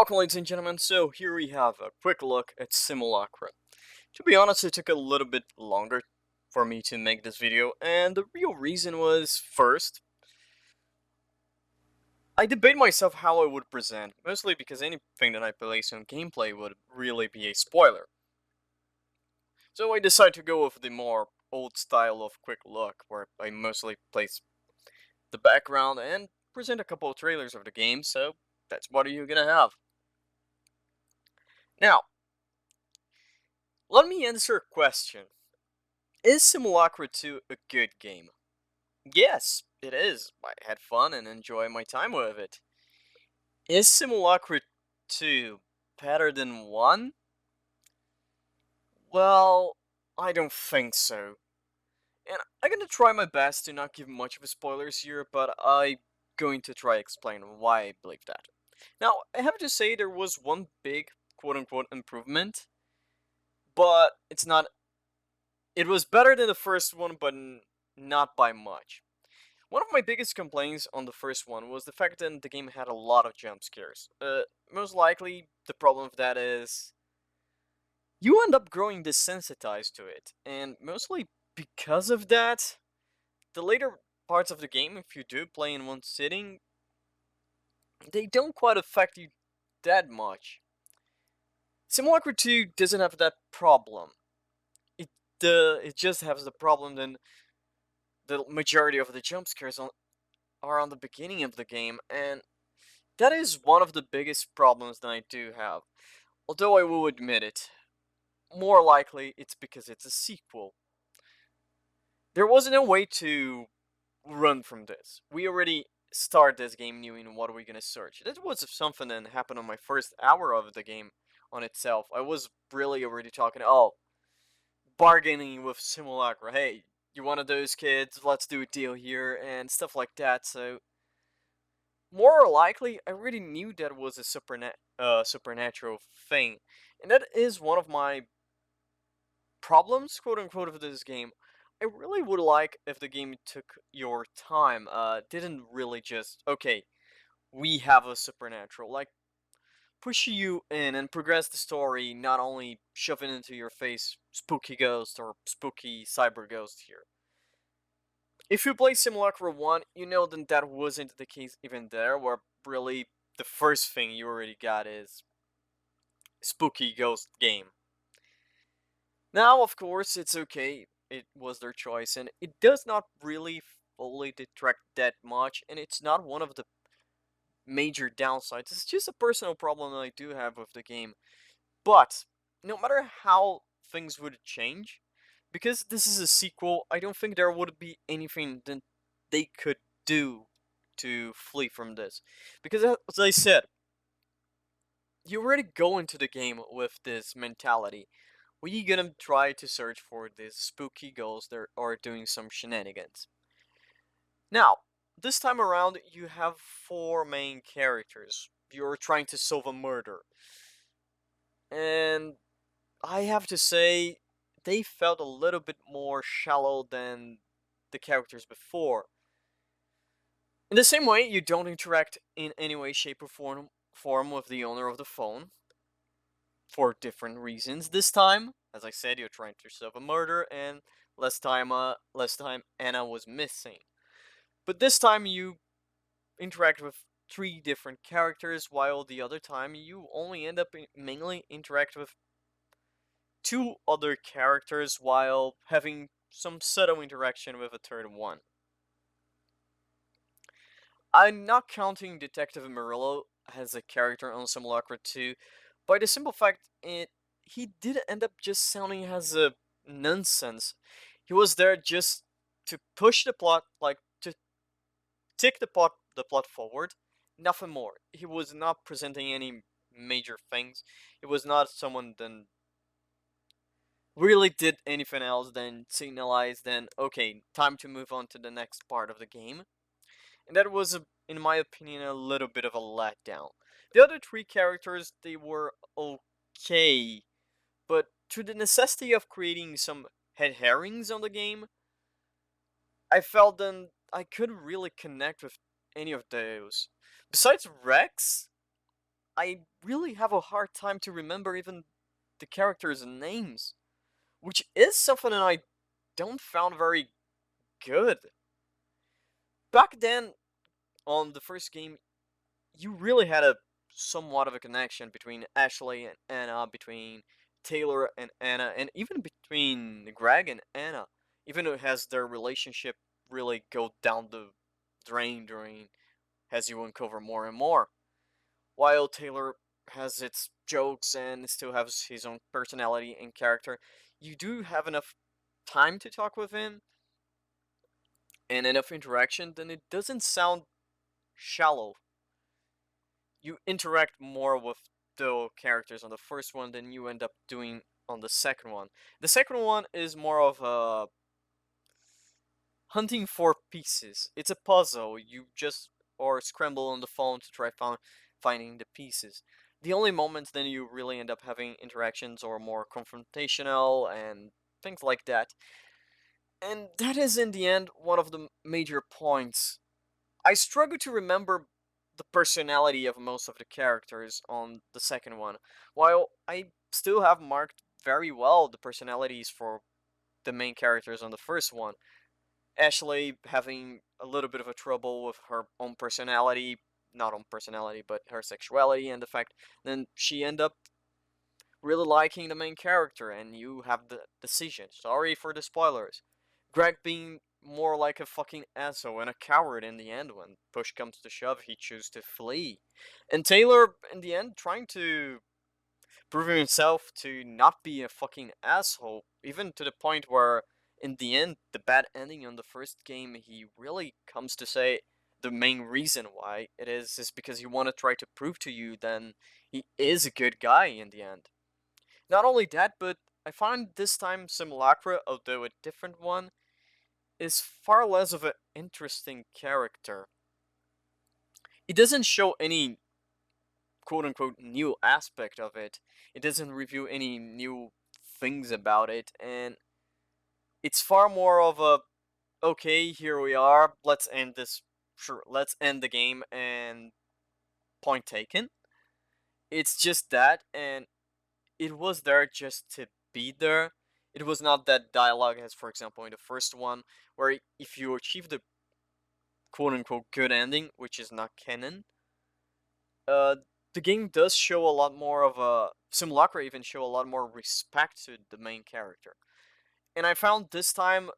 Welcome, ladies and gentlemen. So here we have a quick look at Simulacra. To be honest, it took a little bit longer for me to make this video, and the real reason was, first, I debate myself how I would present, mostly because anything that I place on gameplay would really be a spoiler. So I decided to go with the more old style of quick look, where I mostly place the background and present a couple of trailers of the game, so that's what you're gonna have. Now, let me answer a question. Is Simulacra 2 a good game? Yes, it is. I had fun and enjoyed my time with it. Is Simulacra 2 better than 1? Well, I don't think so. And I'm gonna try my best to not give much of a spoilers here, but I'm going to try explain why I believe that. Now, I have to say there was one big quote-unquote improvement, but it's not. It was better than the first one, but not by much. One of my biggest complaints on the first one was the fact that the game had a lot of jump scares. Most likely, the problem with that is you end up growing desensitized to it, and mostly because of that, the later parts of the game, if you do play in one sitting, they don't quite affect you that much. Simulacra 2 doesn't have that problem. It just has the problem that the majority of the jump scares are on the beginning of the game, and that is one of the biggest problems that I do have. Although I will admit it, more likely it's because it's a sequel. There wasn't a way to run from this. We already start this game knowing what we're gonna search. That was something that happened on my first hour of the game on itself. I was really already talking, bargaining with Simulacra. Hey, you're one of those kids, let's do a deal here, and stuff like that, so more likely, I already knew that was a supernatural thing, and that is one of my problems, quote unquote, of this game. I really would like if the game took your time, didn't really just, okay, we have a supernatural, like, push you in and progress the story, not only shove it into your face, spooky ghost or spooky cyber ghost here. If you play Simulacra 1, you know then that wasn't the case even there, where really the first thing you already got is spooky ghost game. Now, of course, it's okay, it was their choice, and it does not really fully detract that much, and it's not one of the major downsides. It's just a personal problem that I do have with the game. But, no matter how things would change, because this is a sequel, I don't think there would be anything that they could do to flee from this. Because as I said, you already go into the game with this mentality. We're gonna try to search for these spooky ghosts that are doing some shenanigans. Now, this time around, you have four main characters. You're trying to solve a murder. And I have to say, they felt a little bit more shallow than the characters before. In the same way, you don't interact in any way, shape, or form with the owner of the phone. For different reasons this time. As I said, you're trying to solve a murder, and last time Anna was missing. But this time you interact with three different characters, while the other time you only end up mainly interact with two other characters while having some subtle interaction with a third one. I'm not counting Detective Murillo as a character on Simulacra 2, by the simple fact he did end up just sounding as a nonsense. He was there just to push the plot, like to take the plot forward, nothing more. He was not presenting any major things. He was not someone that really did anything else than signalize then, okay, time to move on to the next part of the game. And that was, in my opinion, a little bit of a letdown. The other three characters, they were okay, but through the necessity of creating some head herrings on the game, I felt then I couldn't really connect with any of those. Besides Rex, I really have a hard time to remember even the characters' names, which is something that I don't found very good. Back then, on the first game, you really had a somewhat of a connection between Ashley and Anna, between Taylor and Anna, and even between Greg and Anna. Even though it has their relationship really go down the drain during as you uncover more and more. While Taylor has its jokes and still has his own personality and character, you do have enough time to talk with him and enough interaction, then it doesn't sound shallow. You interact more with the characters on the first one than you end up doing on the second one. The second one is more of a hunting for pieces. It's a puzzle. You just or scramble on the phone to try finding the pieces. The only moments then you really end up having interactions or more confrontational and things like that. And that is in the end one of the major points. I struggle to remember the personality of most of the characters on the second one, while I still have marked very well the personalities for the main characters on the first one. Ashley having a little bit of a trouble with her own personality, not own personality, but her sexuality, and the fact then she end up really liking the main character, and you have the decision. Sorry for the spoilers. Greg being more like a fucking asshole and a coward in the end when push comes to shove, he chooses to flee. And Taylor, in the end, trying to prove himself to not be a fucking asshole, even to the point where, in the end, the bad ending on the first game, he really comes to say the main reason why it is because he want to try to prove to you then he is a good guy in the end. Not only that, but I find this time Simulacra, although a different one, is far less of an interesting character. It doesn't show any quote unquote new aspect of it. It doesn't review any new things about it, and it's far more of a okay, here we are, let's end this. Sure, let's end the game and point taken. It's just that, and it was there just to be there. It was not that dialogue as, for example, in the first one, where if you achieve the quote unquote good ending, which is not canon, uh, the game does show a lot more of a Simulacra even show a lot more respect to the main character. And I found this time,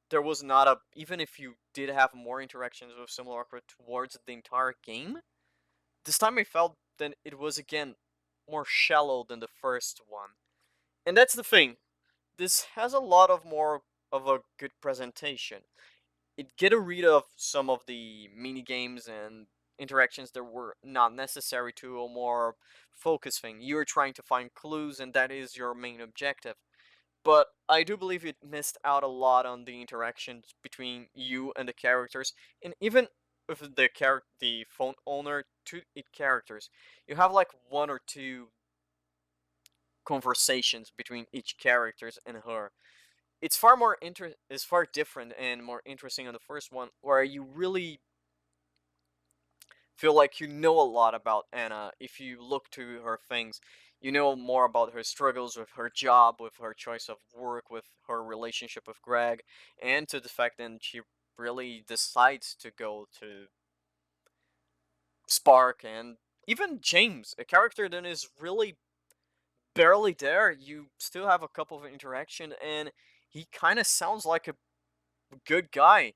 there was not a even if you did have more interactions with Simulacra towards the entire game. This time I felt that it was again more shallow than the first one, and that's the thing. This has a lot of more of a good presentation. It get rid of some of the mini games and interactions that were not necessary to a more focused thing. You're trying to find clues, and that is your main objective. But I do believe it missed out a lot on the interactions between you and the characters, and even with the phone owner to its characters. You have like one or two conversations between each characters and her. It's far different and more interesting on the first one, where you really feel like you know a lot about Anna. If you look to her things, you know more about her struggles with her job, with her choice of work, with her relationship with Greg, and to the fact that she really decides to go to Spark, and even James, a character that is really barely there. You still have a couple of interaction, and he kind of sounds like a good guy.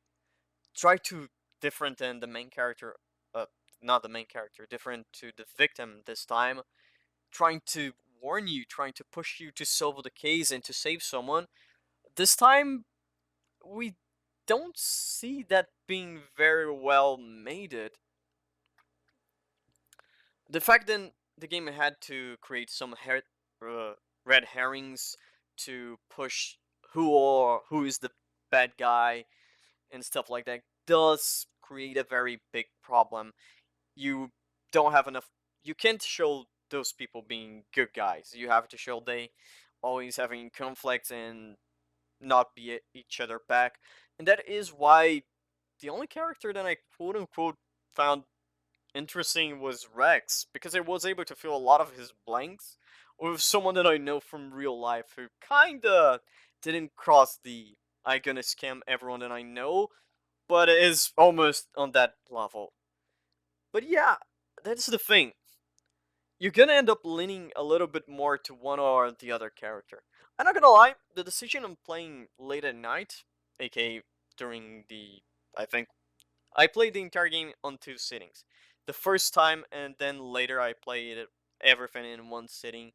Try to different than the main character, uh, not the main character, different to the victim this time, trying to warn you, trying to push you to solve the case and to save someone. This time, we don't see that being very well made. It the fact that the game had to create some red herrings to push who is the bad guy and stuff like that does create a very big problem. You don't have enough. You can't show those people being good guys. You have to show they always having conflicts and not be each other back. And that is why the only character that I quote unquote found interesting was Rex, because I was able to feel a lot of his blanks with someone that I know from real life who kinda didn't cross the "I gonna scam everyone that I know," but is almost on that level. But yeah, that's the thing. You're gonna end up leaning a little bit more to one or the other character. I'm not gonna lie, the decision on playing late at night, aka during the, I think, I played the entire game on two sittings. The first time, and then later I played everything in one sitting,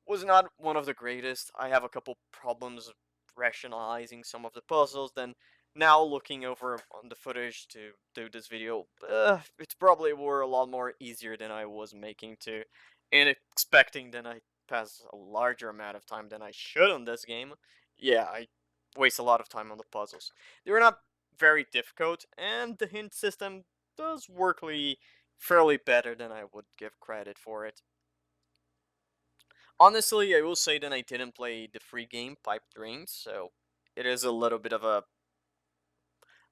was not one of the greatest. I have a couple problems rationalizing some of the puzzles. Then now looking over on the footage to do this video, it probably were a lot more easier than I was making to, and expecting that I pass a larger amount of time than I should on this game. Yeah, I waste a lot of time on the puzzles. They were not very difficult, and the hint system does workly fairly better than I would give credit for it. Honestly, I will say that I didn't play the free game Pipe Dreams, so it is a little bit of a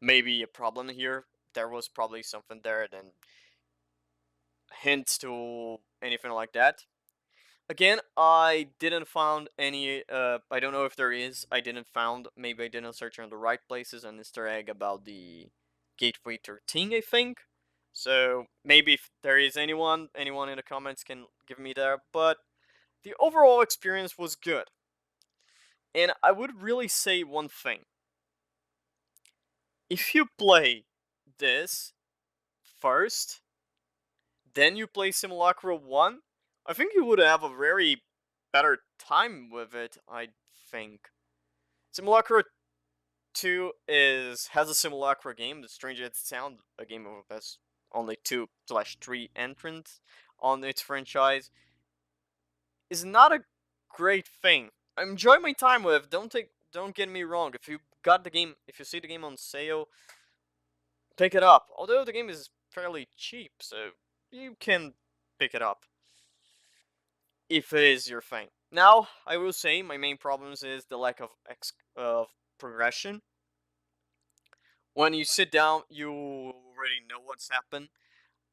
maybe a problem here. There was probably something there than hints to anything like that. Again, I didn't found any. I don't know if there is. I didn't found. Maybe I didn't search on the right places. An Easter egg about the Gateway 13, I think. So maybe if there is anyone in the comments can give me that. But the overall experience was good. And I would really say one thing. If you play this first, then you play Simulacra 1, I think you would have a very better time with it, I think. Simulacra 2 has a Simulacra game, the Stranger It Sound, a game of has only 2/3 entrants on its franchise, is not a great thing. I enjoy my time with. Don't get me wrong. If you see the game on sale, pick it up. Although the game is fairly cheap, so you can pick it up if it is your thing. Now, I will say my main problems is the lack of progression. When you sit down, you already know what's happened.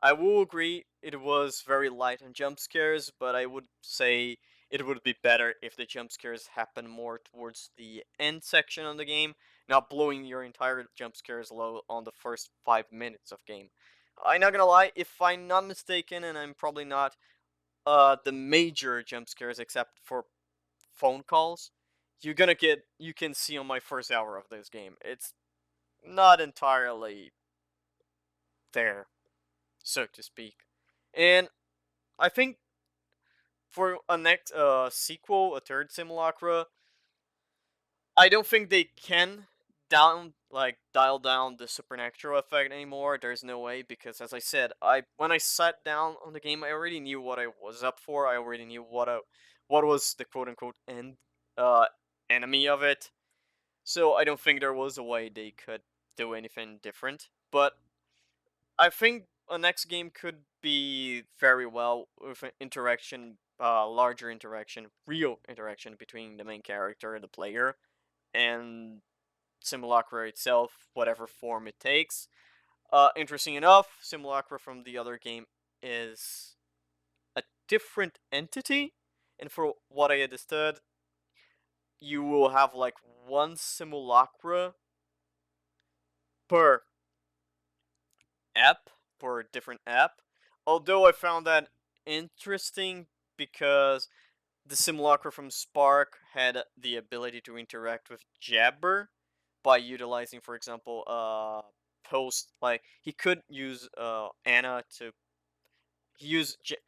I will agree it was very light on jump scares, but I would say it would be better if the jump scares happen more towards the end section of the game, not blowing your entire jump scares low on the first 5 minutes of game. I'm not gonna lie, if I'm not mistaken, and I'm probably not, the major jump scares except for phone calls, you can see on my first hour of this game. It's not entirely there, so to speak. And I think for a next sequel, a third Simulacra, I don't think they can dial down the supernatural effect anymore. There's no way because as I said, I when I sat down on the game, I already knew what I was up for. I already knew what was the quote unquote end uh enemy of it. So I don't think there was a way they could do anything different. But I think a next game could be very well with an interaction, larger interaction, real interaction between the main character and the player, and Simulacra itself, whatever form it takes. Interesting enough, Simulacra from the other game is a different entity, and for what I understood, you will have like one Simulacra per app, per different app. Although I found that interesting because the Simulacra from Spark had the ability to interact with Jabber by utilizing, for example, post like he could use Anna to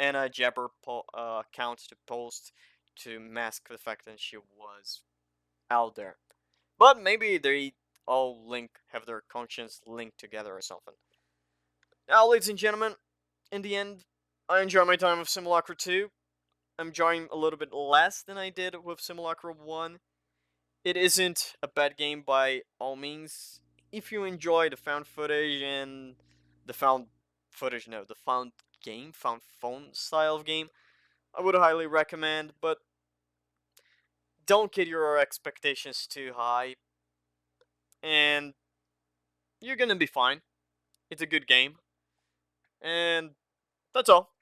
Anna Jabber account to post to mask the fact that she was out there. But maybe they all have their conscience linked together or something. Now, ladies and gentlemen, in the end, I enjoy my time with Simulacra 2. I'm enjoying a little bit less than I did with Simulacra 1. It isn't a bad game by all means. If you enjoy the found footage and the found footage, no, the found phone style of game, I would highly recommend, but don't get your expectations too high, and you're gonna be fine. It's a good game. And that's all.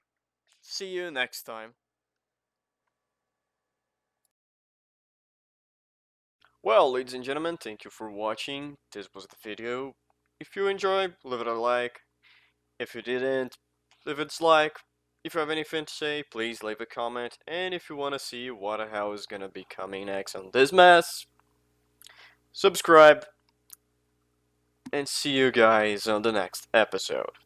See you next time. Well, ladies and gentlemen, thank you for watching. This was the video. If you enjoyed, leave it a like. If you didn't, leave a dislike. If you have anything to say, please leave a comment. And if you want to see what the hell is gonna be coming next on this mess, subscribe. And see you guys on the next episode.